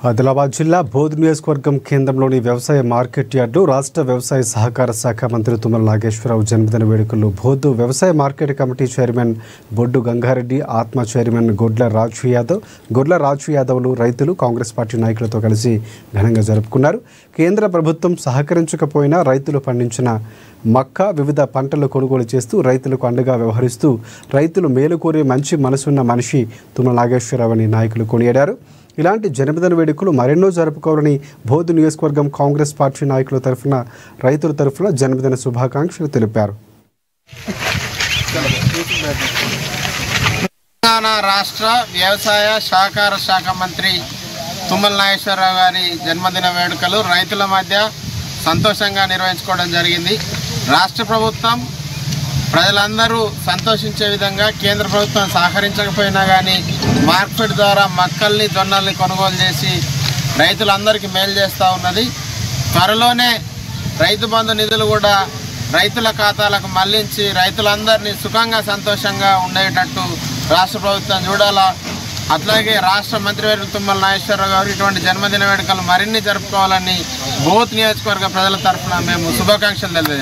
ఆదిలాబాద్ జిల్లా బోధ్ నియోజకవర్గం కేంద్రంలోని వ్యవసాయ మార్కెట్ యార్డు రాష్ట్ర వ్యవసాయ సహకార శాఖ మంత్రి తుమ్మల నాగేశ్వరరావు జన్మదిన వేడుకల్లో బోధ్ వ్యవసాయ మార్కెట్ కమిటీ చైర్మన్ బొడ్డు గంగారెడ్డి, ఆత్మ చైర్మన్ గొడ్ల రాజు యాదవ్లు రైతులు కాంగ్రెస్ పార్టీ నాయకులతో కలిసి ఘనంగా జరుపుకున్నారు. కేంద్ర ప్రభుత్వం సహకరించకపోయినా రైతులు పండించిన మక్క వివిధ పంటలు కొనుగోలు చేస్తూ రైతులకు అండగా వ్యవహరిస్తూ రైతులు మేలు కోరే మంచి మనసున్న మనిషి తుమ్మల నాగేశ్వరరావు అని నాయకులు కొనియాడారు. ఇలాంటి జన్మదిన వేడుకలు మరెన్నో జరుపుకోవాలని బోధ్ నియోజకవర్గం కాంగ్రెస్ పార్టీ నాయకుల తరఫున రైతుల తరఫున జన్మదిన శుభాకాంక్షలు తెలిపారు. తెలంగాణ రాష్ట్ర వ్యవసాయ సహకార శాఖ మంత్రి తుమ్మల నాగేశ్వరరావు గారి జన్మదిన వేడుకలు రైతుల మధ్య సంతోషంగా నిర్వహించుకోవడం జరిగింది. రాష్ట్ర ప్రభుత్వం ప్రజలందరూ సంతోషించే విధంగా కేంద్ర ప్రభుత్వం సహకరించకపోయినా కానీ మార్కెట్ ద్వారా మక్కల్ని జొన్నల్ని కొనుగోలు చేసి రైతులందరికీ మేలు చేస్తూ ఉన్నది. త్వరలోనే రైతు బంధు నిధులు కూడా రైతుల ఖాతాలకు మళ్లించి రైతులందరినీ సుఖంగా సంతోషంగా ఉండేటట్టు రాష్ట్ర ప్రభుత్వం చూడాలా. అట్లాగే రాష్ట్ర మంత్రివర్యులు తుమ్మల నాగేశ్వరరావు గారు ఇటువంటి జన్మదిన వేడుకలు మరిన్ని జరుపుకోవాలని బోధ్ నియోజకవర్గ ప్రజల తరఫున మేము శుభాకాంక్షలు తెలియజేస్తాం.